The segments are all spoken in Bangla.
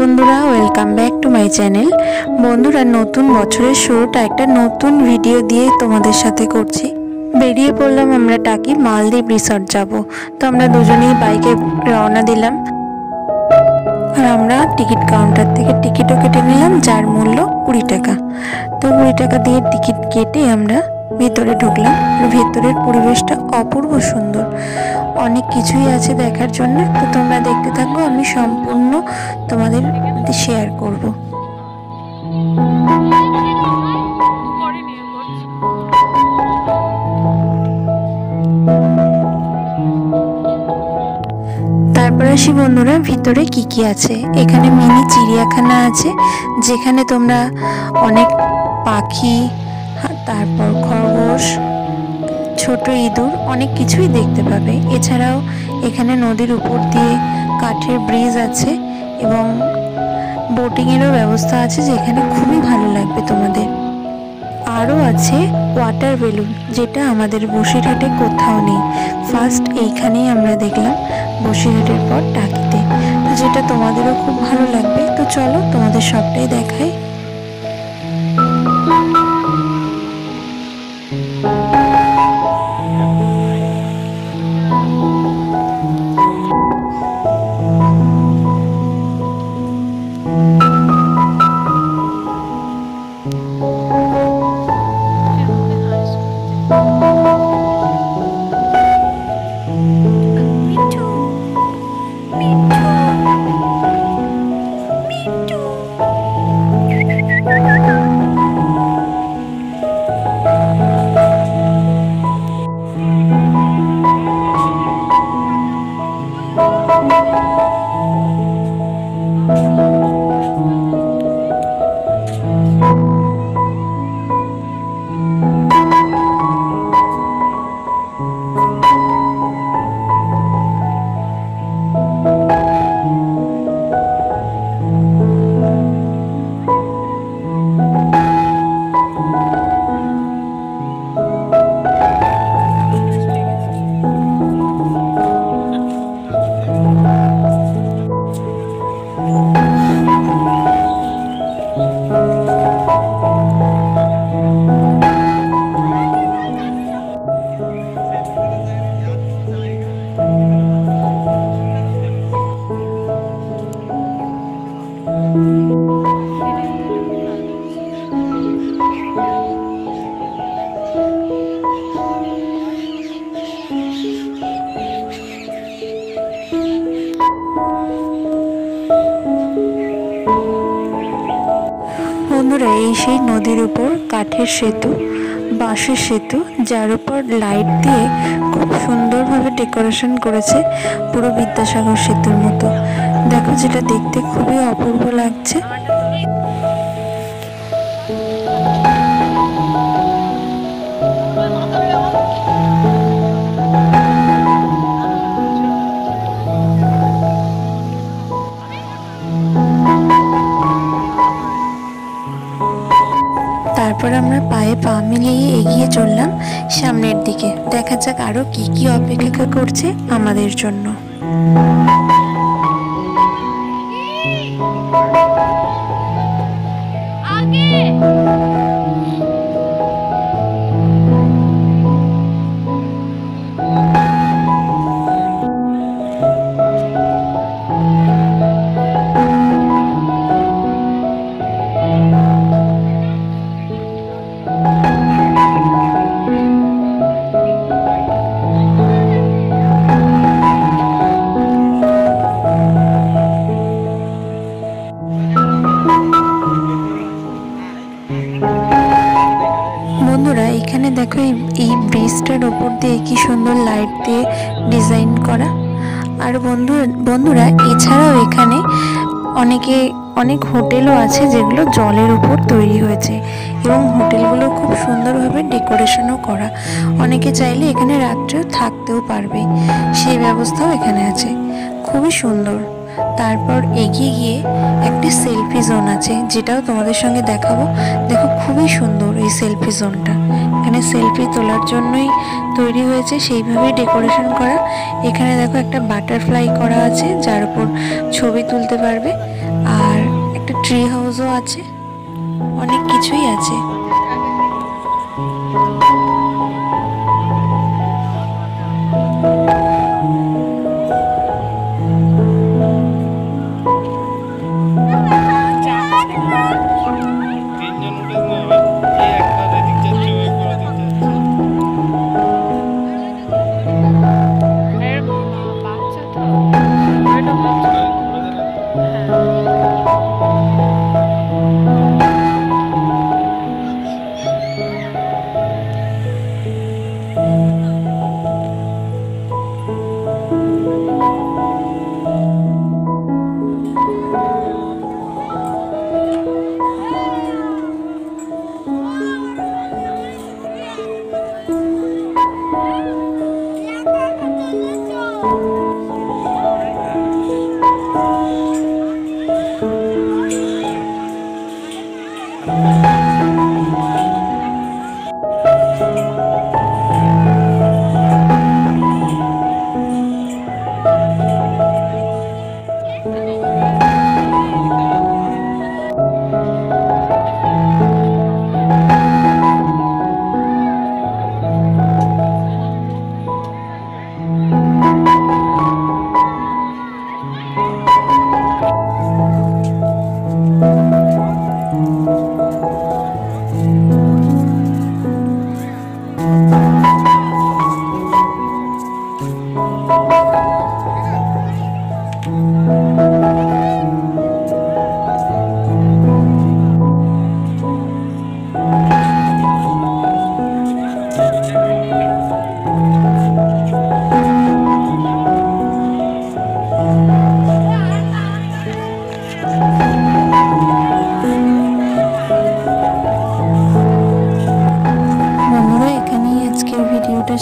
বন্ধুরা, welcome back to my channel. বন্ধুরা, নতুন বছরের শুরুটা একটা নতুন ভিডিও দিয়ে তোমাদের সাথে করছি। বেরিয়ে পড়লাম আমরা টাকি মালদ্বীপ রিসর্ট যাব। তো আমরা দুজনেই বাইকে রওনা দিলাম, আর আমরা টিকিট কাউন্টার থেকে টিকিটও কেটে নিলাম, যার মূল্য 20 টাকা। তো 20 টাকা দিয়ে টিকিট কেটে আমরা ভেতরে ঢুকলাম। ভেতরের পরিবেশটা অপূর্ব সুন্দর, অনেক কিছুই আছে দেখার জন্য। তো তোমরা দেখতে থাকো, আমি সম্পূর্ণ তোমাদের শেয়ার করব। তারপর আসি বন্ধুরা, ভিতরে কি কি আছে। এখানে মিনি চিড়িয়াখানা আছে, যেখানে তোমরা অনেক পাখি, তারপর খরগোশ, ছোট ইঁদুর, অনেক কিছুই দেখতে পাবে। এছাড়াও এখানে নদীর উপর দিয়ে কাঠের ব্রিজ আছে এবং বোটিংয়েরও ব্যবস্থা আছে, যেখানে খুবই ভালো লাগবে তোমাদের। আরও আছে ওয়াটার বেলুন, যেটা আমাদের বসিরহাটে কোথাও নেই। ফার্স্ট এইখানেই আমরা দেখলাম, বসিরহাটের পর টাকিতে। তো যেটা তোমাদেরও খুব ভালো লাগবে। তো চলো তোমাদের সবটাই দেখাই। বন্ধুরা, এই সেই নদীর উপর কাঠের সেতু, বাঁশের সেতু, যার উপর লাইট দিয়ে খুব সুন্দরভাবে ডেকোরেশন করেছে, পুরো বিদ্যাসাগর সেতুর মতো। দেখো, যেটা দেখতে খুবই অপূর্ব লাগছে। তারপর আমরা পায়ে পা মিলিয়ে এগিয়ে চললাম সামনের দিকে। দেখা যাক আরো কি কি অপেক্ষা করছে আমাদের জন্য। বন্ধুরা, এখানে দেখো, এই ব্রিজটার ওপর দিয়ে কি সুন্দর লাইট দিয়ে ডিজাইন করা। আর বন্ধুরা, এছাড়াও এখানে অনেক হোটেলও আছে, যেগুলো জলের উপর তৈরি হয়েছে এবং হোটেলগুলো খুব সুন্দরভাবে ডেকোরেশনও করা। অনেকে চাইলে এখানে রাত্রেও থাকতেও পারবে, সেই ব্যবস্থাও এখানে আছে। খুবই সুন্দর। তারপর এগিয়ে গিয়ে একটি সেলফি জোন আছে, যেটাও তোমাদের সঙ্গে দেখাবো। দেখো, খুবই সুন্দর এই সেলফি জোনটা। এখানে সেলফি তোলার জন্যই তৈরি হয়েছে, সেইভাবেই ডেকোরেশন করা। এখানে দেখো একটা বাটারফ্লাই করা আছে, যার উপর ছবি তুলতে পারবে। আর ট্রি হাউসও আছে, অনেক কিছুই আছে।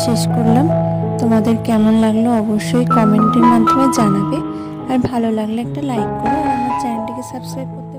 শেষ করলাম। তোমাদের কেমন লাগলো অবশ্যই কমেন্টের মাধ্যমে জানাবে, আর ভালো লাগলে একটা লাইক করো আর আমার চ্যানেলটিকে সাবস্ক্রাইব করতে